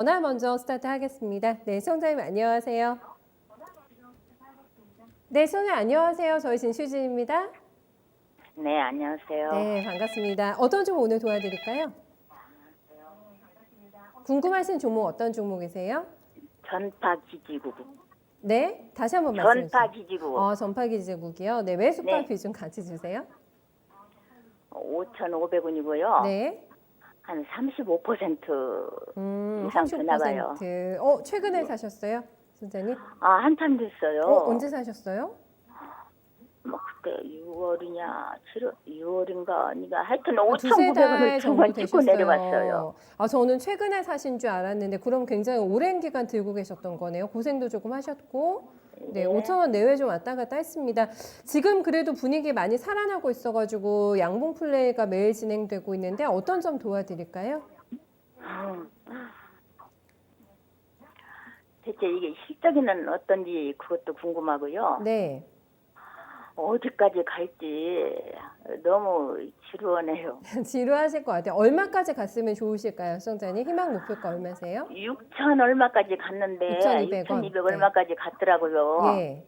전화 먼저 스타트 하겠습니다. 네, 시청자님 안녕하세요. 네, 시청자 안녕하세요. 저희 진슈진입니다. 네, 안녕하세요. 네, 반갑습니다. 어떤 종목 오늘 도와드릴까요? 궁금하신 종목 어떤 종목이세요? 전파기지국. 네, 다시 한번 말씀해 주세요. 전파기지국. 전파기지국이요. 네, 매수가 네. 비중 같이 주세요. 5,500원이고요. 네. 한 35% 이상 되나 봐요. 30%. 최근에 사셨어요? 선생님? 한참 됐어요. 언제 사셨어요? 뭐 그때 6월이냐, 7월, 6월인가, 아니가 하여튼 두세 달 5,900원을 정도 두번 찍고 되셨어요. 내려왔어요. 저는 최근에 사신 줄 알았는데 그럼 굉장히 오랜 기간 들고 계셨던 거네요. 고생도 조금 하셨고. 네, 5,000원 내외 좀 왔다 갔다 했습니다. 지금 그래도 분위기 많이 살아나고 있어가지고 양봉 플레이가 매일 진행되고 있는데 어떤 점 도와드릴까요? 대체 이게 실적에는 어떤지 그것도 궁금하고요. 네. 어디까지 갈지 너무 지루하네요. 지루하실 것 같아요. 얼마까지 갔으면 좋으실까요, 시청자님? 희망 목표가 얼마세요? 6천 얼마까지 갔는데 6,200원. 6,200 얼마까지 갔더라고요. 예.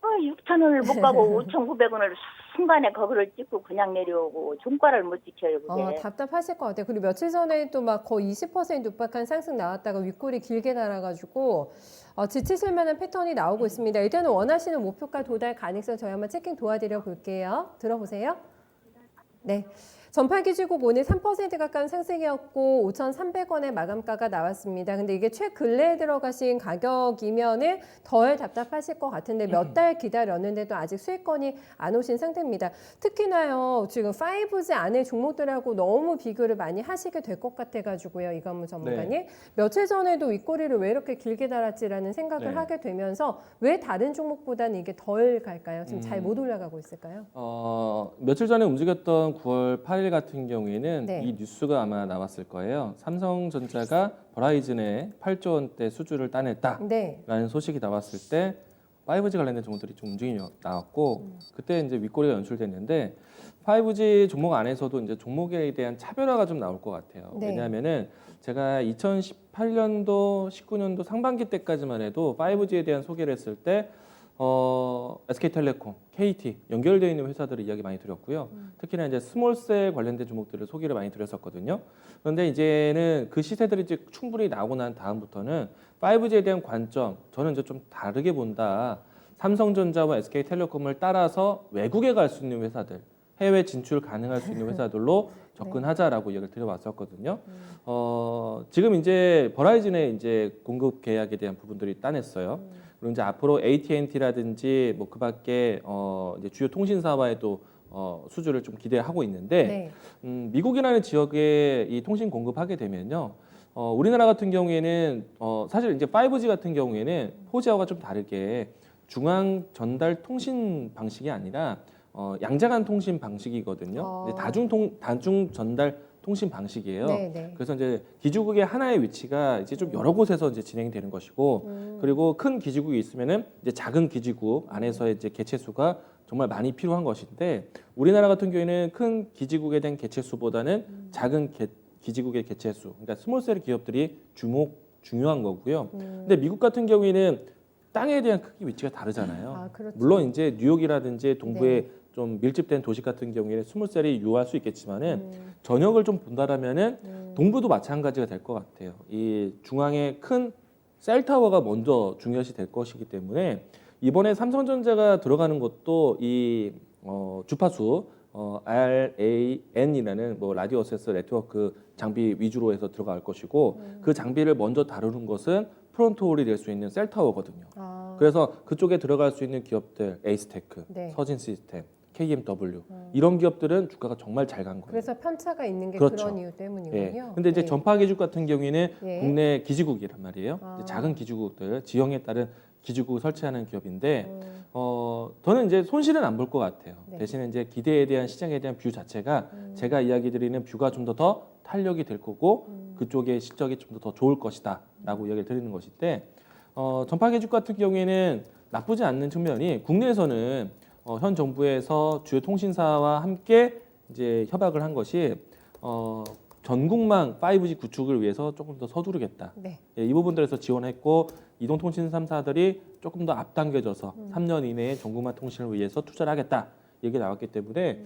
6,000원을 못 가고 5,900원을 순간에 거기를 찍고 그냥 내려오고 종가를 못 지켜요, 그게. 답답하실 것 같아요. 그리고 며칠 전에 또 막 거의 20% 육박한 상승 나왔다가 윗골이 길게 달아가지고 지치실 만한 패턴이 나오고 있습니다. 일단은 원하시는 목표가 도달 가능성 저희 한번 체킹 도와드려 볼게요. 들어보세요. 네. 전파기지국 오늘 3% 가까운 상승이었고 5,300원의 마감가가 나왔습니다. 근데 이게 최근래에 들어가신 가격이면은 덜 답답하실 것 같은데 몇 달 기다렸는데도 아직 수익권이 안 오신 상태입니다. 특히나요, 지금 5G 안에 종목들하고 너무 비교를 많이 하시게 될 것 같아가지고요, 이건무 전문가님. 네. 며칠 전에도 윗꼬리를 왜 이렇게 길게 달았지라는 생각을 네. 하게 되면서 왜 다른 종목보다는 이게 덜 갈까요? 지금 잘 못 올라가고 있을까요? 며칠 전에 움직였던 9월 8일 같은 경우에는 네. 이 뉴스가 아마 나왔을 거예요. 삼성전자가 버라이즌에 8조 원대 수주를 따냈다라는 네. 소식이 나왔을 때 5G 관련된 종목들이 좀 움직임이 나왔고 그때 이제 윗꼬리가 연출됐는데 5G 종목 안에서도 이제 종목에 대한 차별화가 좀 나올 것 같아요. 네. 왜냐하면은 제가 2018년도, 19년도 상반기 때까지만 해도 5G에 대한 소개를 했을 때 SK텔레콤, KT 연결되어 있는 회사들을 이야기 많이 드렸고요. 특히나 이제 스몰셀 관련된 종목들을 소개를 많이 드렸었거든요. 그런데 이제는 그 시세들이 이제 충분히 나오고 난 다음부터는 5G에 대한 관점, 저는 이제 좀 다르게 본다. 삼성전자와 SK텔레콤을 따라서 외국에 갈 수 있는 회사들, 해외 진출 가능할 수 있는 회사들로 접근하자라고 이야기를 드려왔었거든요. 지금 이제 버라이즌의 이제 공급 계약에 대한 부분들이 따냈어요. 그리고 이제 앞으로 AT&T라든지 뭐 그밖에 이제 주요 통신사와의 또 수주를 좀 기대하고 있는데 미국이라는 지역에 이 통신 공급하게 되면요. 우리나라 같은 경우에는 사실 이제 5G 같은 경우에는 4G와 좀 다르게 중앙 전달 통신 방식이 아니라 양자간 통신 방식이거든요. 이제 다중 전달 통신 방식이에요. 네. 그래서 이제 기지국의 하나의 위치가 이제 좀 여러 곳에서 이제 진행이 되는 것이고, 그리고 큰 기지국이 있으면은 이제 작은 기지국 안에서의 이제 개체수가 정말 많이 필요한 것인데, 우리나라 같은 경우에는 큰 기지국에 대한 개체수보다는 작은 기지국의 개체수, 그러니까 스몰셀 기업들이 중요한 거고요. 근데 미국 같은 경우에는 땅에 대한 크기 위치가 다르잖아요. 그렇죠. 물론 이제 뉴욕이라든지 동부의 네. 좀 밀집된 도시 같은 경우에는 스몰셀이 유효할 수 있겠지만은 전역을 좀 본다라면은 동부도 마찬가지가 될 것 같아요. 이 중앙에 큰 셀타워가 먼저 중요시 될 것이기 때문에 이번에 삼성전자가 들어가는 것도 이 주파수 RAN이라는 뭐 라디오 어세스 네트워크 장비 위주로 해서 들어갈 것이고 그 장비를 먼저 다루는 것은 프론트홀이 될 수 있는 셀타워거든요. 그래서 그쪽에 들어갈 수 있는 기업들 에이스테크, 네. 서진시스템, KMW 이런 기업들은 주가가 정말 잘 간 거예요. 그래서 편차가 있는 게 그렇죠. 그런 이유 때문이군요. 예. 근데 이제 전파기지국 같은 경우에는 예. 국내 기지국이란 말이에요. 이제 작은 기지국들, 지형에 따른 기지국을 설치하는 기업인데 저는 이제 손실은 안 볼 것 같아요. 네. 대신에 이제 기대에 대한 시장에 대한 뷰 자체가 제가 이야기 드리는 뷰가 좀 더 탄력이 될 거고 그쪽의 실적이 좀 더 좋을 것이다라고 이야기를 드리는 것인데 전파기지국 같은 경우에는 나쁘지 않는 측면이 국내에서는 현 정부에서 주요 통신사와 함께 이제 협약을 한 것이 전국망 5G 구축을 위해서 조금 더 서두르겠다. 네. 예, 이 부분들에서 지원했고 이동통신 3사들이 조금 더 앞당겨져서 3년 이내에 전국망 통신을 위해서 투자를 하겠다. 얘기 나왔기 때문에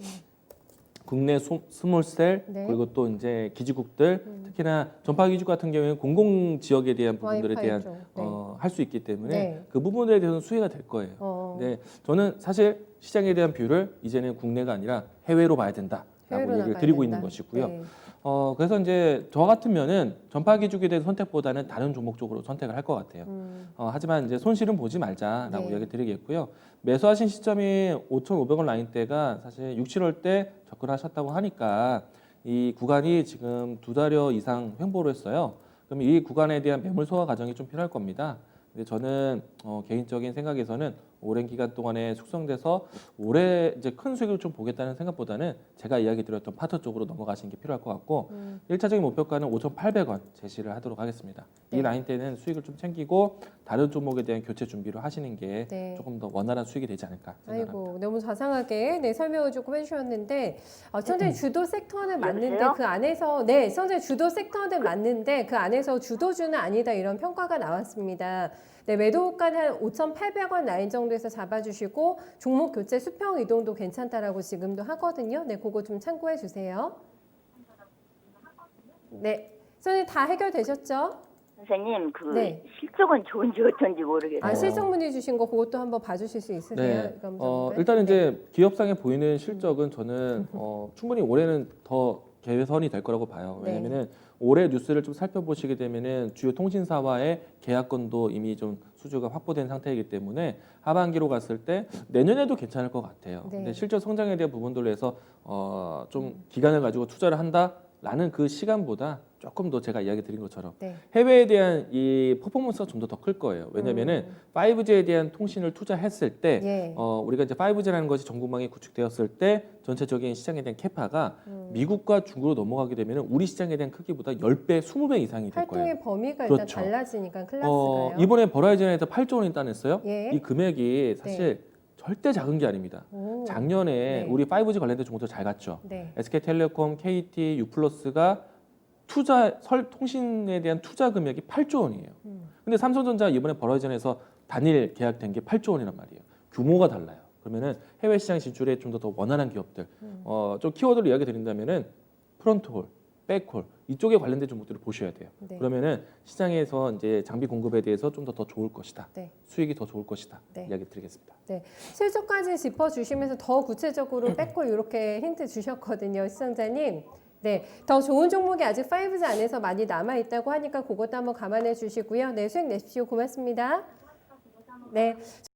국내 스몰셀 네. 그리고 또 이제 기지국들 특히나 전파 기지국 같은 경우에는 공공 지역에 대한 부분들에 와이파이 대한 쪽. 네. 할 수 있기 때문에 네. 그 부분들에 대해서는 수혜가 될 거예요. 네. 저는 사실 시장에 대한 뷰를 이제는 국내가 아니라 해외로 봐야 된다라고 해외로 얘기를 나가야 드리고 된다. 있는 것이고요. 네. 그래서 이제 저 같으면은 전파 기축에 대한 선택보다는 다른 종목 쪽으로 선택을 할 것 같아요. 하지만 이제 손실은 보지 말자라고 네. 이야기 드리겠고요. 매수하신 시점이 5,500원 라인대가 사실 6, 7월 때 접근하셨다고 하니까 이 구간이 지금 2달여 이상 횡보를 했어요. 그럼 이 구간에 대한 매물 소화 과정이 좀 필요할 겁니다. 근데 저는 개인적인 생각에서는 오랜 기간 동안에 숙성돼서 올해 이제 큰 수익을 좀 보겠다는 생각보다는 제가 이야기 드렸던 파트 쪽으로 넘어가시는 게 필요할 것 같고 1차적인 목표가는 5,800원 제시를 하도록 하겠습니다. 네. 이 라인 때는 수익을 좀 챙기고 다른 종목에 대한 교체 준비를 하시는 게 네. 조금 더 원활한 수익이 되지 않을까 생각합니다. 아이고 너무 자상하게 네, 설명을 조금 해주셨는데 선생님 주도 섹터는 맞는데 여보세요? 그 안에서 네 선생님 주도 섹터는 맞는데 그 안에서 주도주는 아니다 이런 평가가 나왔습니다. 네 매도가는 한 5,800원 라인 정도에서 잡아주시고 종목 교체 수평 이동도 괜찮다라고 지금도 하거든요. 네 그거 좀 참고해 주세요. 네 선생님 다 해결되셨죠? 선생님 그 네. 실적은 좋은지 어쩐지 모르겠어요. 아 실적 문의 주신 거 그것도 한번 봐주실 수 있으세요? 네. 감사합니다. 일단 이제 기업상에 보이는 실적은 저는 충분히 올해는 더 개선이 될 거라고 봐요. 네. 왜냐면은 올해 뉴스를 좀 살펴보시게 되면은 주요 통신사와의 계약건도 이미 좀 수주가 확보된 상태이기 때문에 하반기로 갔을 때 내년에도 괜찮을 것 같아요. 네. 근데 실적 성장에 대한 부분들로 해서 좀 기간을 가지고 투자를 한다라는 그 시간보다 조금 더 제가 이야기 드린 것처럼 네. 해외에 대한 이 퍼포먼스가 좀 더 클 거예요. 왜냐면은 5G에 대한 통신을 투자했을 때 예. 우리가 이제 5G라는 것이 전국망이 구축되었을 때 전체적인 시장에 대한 캐파가 미국과 중국으로 넘어가게 되면 우리 시장에 대한 크기보다 10배, 20배 이상이 될 거예요. 활동의 범위가 일단 그렇죠. 달라지니까 클래스가요. 이번에 버라이즌에서 8조 원이 따냈어요. 예. 이 금액이 사실 절대 작은 게 아닙니다. 오. 작년에 네. 우리 5G 관련된 종목도 잘 갔죠. 네. SK텔레콤, KT, U+가 통신에 대한 투자 금액이 8조 원이에요. 근데 삼성전자 이번에 버라이즌에서 단일 계약된 게 8조 원이란 말이에요. 규모가 달라요. 그러면은 해외 시장 진출에 좀 더 원활한 기업들, 좀 키워드를 이야기 드린다면은 프론트홀, 백홀 이쪽에 관련된 종목들을 보셔야 돼요. 네. 그러면은 시장에서 이제 장비 공급에 대해서 좀 더 좋을 것이다. 네. 수익이 더 좋을 것이다. 네. 이야기 드리겠습니다. 네. 실적까지 짚어주시면서 더 구체적으로 뺏고 이렇게 힌트 주셨거든요, 시청자님. 네, 더 좋은 종목이 아직 5G 안에서 많이 남아 있다고 하니까 그것도 한번 감안해 주시고요. 네, 수익 내십시오. 고맙습니다. 네.